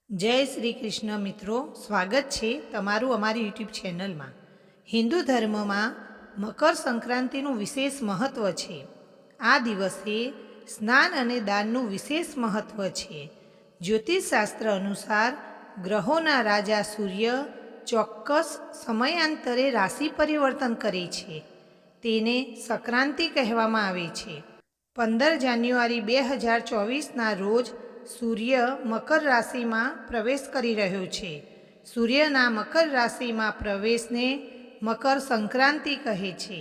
जय श्री कृष्ण मित्रों, स्वागत है तमारू अमारी यूट्यूब चेनल में। हिंदू धर्म में मकर संक्रांतिनु विशेष महत्व है। आ दिवसे स्नान अने दाननु विशेष महत्व है। ज्योतिष शास्त्र अनुसार ग्रहोना राजा सूर्य चौक्कस समयांतरे राशि परिवर्तन करे छे, तेने संक्रांति कहेवामां आवे छे। 15 जान्युआरी 2024 ना रोज सूर्य मकर राशि में प्रवेश करी रह्यो छे। सूर्यना मकर राशि में प्रवेश ने मकर संक्रांति कहे छे।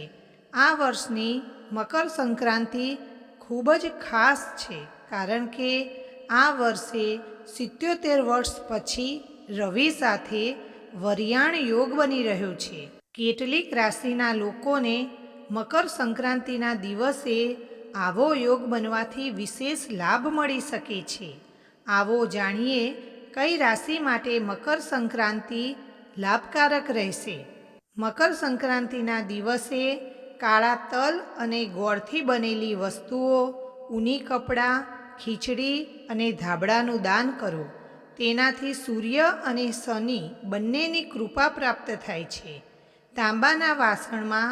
आ वर्षनी मकर संक्रांति खूब ज खास छे, कारण के आ वर्षे 77 वर्ष पछी रवि साथे वरियाण योग बनी रह्यो छे। केटलीक राशिना लोकोने मकर संक्रांतिना दिवसे आवो योग बनवाथी विशेष लाभ मळी सके छे। आवो जाणीए कई राशि माटे मकर संक्रांति लाभकारक रहेशे। मकर संक्रांतिना दिवसे काळा तल अने गोळथी बनेली वस्तुओ, ऊनी कपड़ा, खीचड़ी अने धाबड़ानुं दान करो। तेनाथी सूर्य अने शनि बंनेनी कृपा प्राप्त थाय छे। तांबाना वासणमां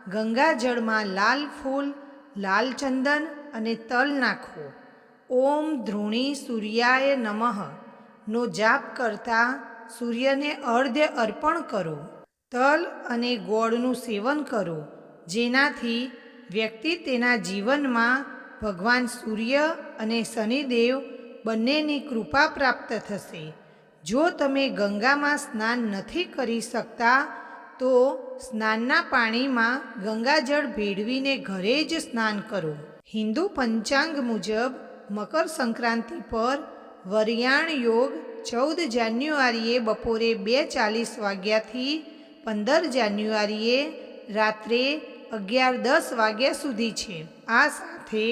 गंगा जळमां लाल फूल, लाल चंदन अने तल नाखो। ओम ध्रुणी सूर्याय नमः नो जाप करता सूर्य ने अर्घ्य अर्पण करो। तल अने गोळनुं सेवन करो, जेनाथी व्यक्ति तेना जीवन में भगवान सूर्य अने शनिदेव बंनेनी कृपा प्राप्त थशे। जो तमे गंगा में स्नान नहीं करी सकता तो स्नानना पाणी में गंगाजल भेळवीने घरे ज स्नान करो। हिंदू पंचांग मुजब मकर संक्रांति पर वरियाण योग 14 जान्युआरीए बपोरे 2:40 वाग्याथी 15 जान्युआरीए रात्रे 11:10 वाग्या सुधी छे। आ साथे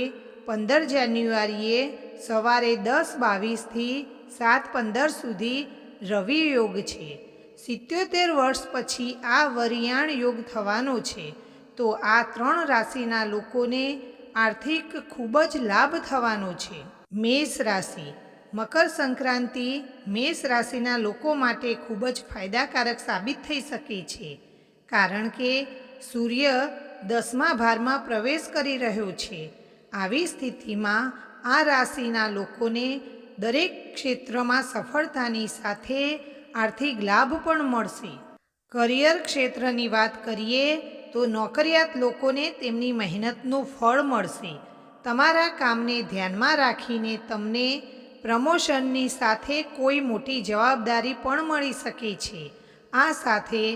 15 जान्युआरीए सवारे 10:22 थी 7:15 सुधी रवि योग छे। 77 वर्ष पछी आ वरियाण योग थवानो छे, तो आ 3 राशिना लोकोने आर्थिक खूब ज लाभ थवानो छे। मेष राशि। मकर संक्रांति मेष राशिना लोको माटे खूब ज फायदाकारक साबित थई सके छे, कारण के सूर्य 10मा भारमा प्रवेश करी रह्यो छे। आवी स्थितिमां आ राशिना लोकोने दरेक क्षेत्रमां सफलतानी साथे आर्थिक लाभ पण मळशे। करियर क्षेत्रनी वात करीए तो नौकरियात लोकोने तेमनी मेहनतनुं फळ मळशे। तमारा कामने ध्यानमां राखीने तमने प्रमोशननी साथे कोई मोटी जवाबदारी पण मळी सके छे। आ साथे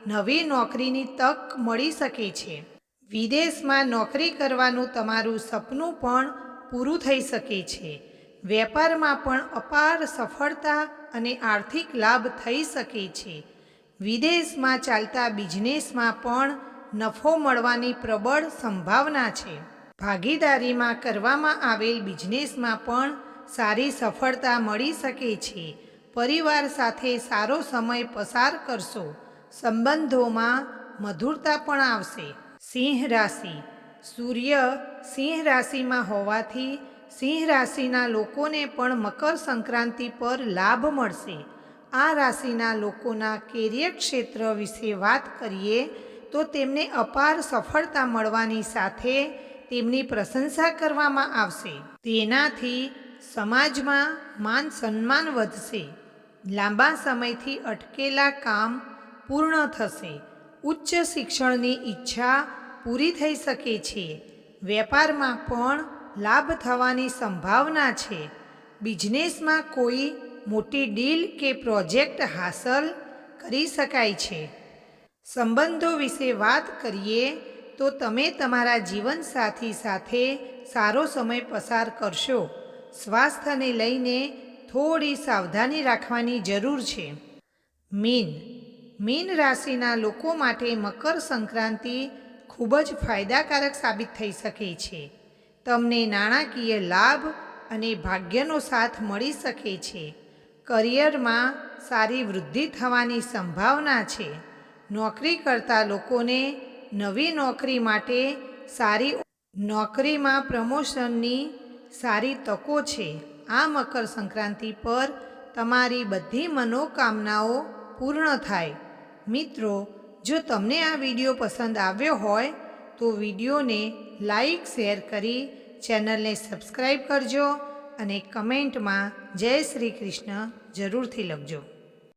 नवी नौकरीनी तक मळी सके छे। विदेशमां नौकरी करवानुं तमारुं सपनुं पण पूरुं थई सके छे। वेपारमां पण अपार सफलता अने आर्थिक लाभ थई सके छे। विदेश में चालता बिजनेस में पण नफो मळवानी प्रबल संभावना छे। भागीदारी में करवामां आवेल बिजनेस में पण सारी सफलता मळी सके छे। परिवार साथे सारो समय पसार करशो। संबंधों में मधुरता पण आवशे। सिंह राशि। सूर्य सिंह राशि में होवाथी सिंह राशिना लोकोने पण मकर संक्रांति पर लाभ मळशे। आ राशिना लोकोना कैरियर क्षेत्र विषे बात करिए तो तेमने अपार सफलता मळवानी साथे तेमनी प्रशंसा करवामां आवशे। तेनाथी समाजमां मान सन्मान वधशे। लांबा समयथी अटकेला काम पूर्ण थशे। उच्च शिक्षणनी इच्छा पूरी थई सके छे। वेपारमां पण लाभ थवानी संभावना छे। बिजनेस में कोई मोटी डील के प्रोजेक्ट हासिल करी शकाय छे। संबंधों विषे बात करिए तो तमे तमारा जीवन साथी साथे सारो समय पसार करशो। स्वास्थ्य ने लईने थोड़ी सावधानी राखवानी जरूर छे। मीन राशिना लोको माटे मकर संक्रांति खूब ज फायदाकारक साबित थई सके छे। तमने नाणाकीय लाभ अने भाग्यनो साथ मळी सके छे। करियर में सारी वृद्धि थवानी संभावना छे। नौकरी करता लोकोने नवी नौकरी माटे सारी नौकरी में प्रमोशननी सारी तको छे। आ मकर संक्रांति पर તમારી બધી મનોકામનાઓ પૂર્ણ થાય. મિત્રો, જો તમને આ વિડીયો પસંદ આવ્યો હોય તો વિડીયોને લાઈક શેર કરી ચેનલને સબસ્ક્રાઈબ કરજો અને કમેન્ટમાં જય શ્રી કૃષ્ણ જરૂરથી લખજો.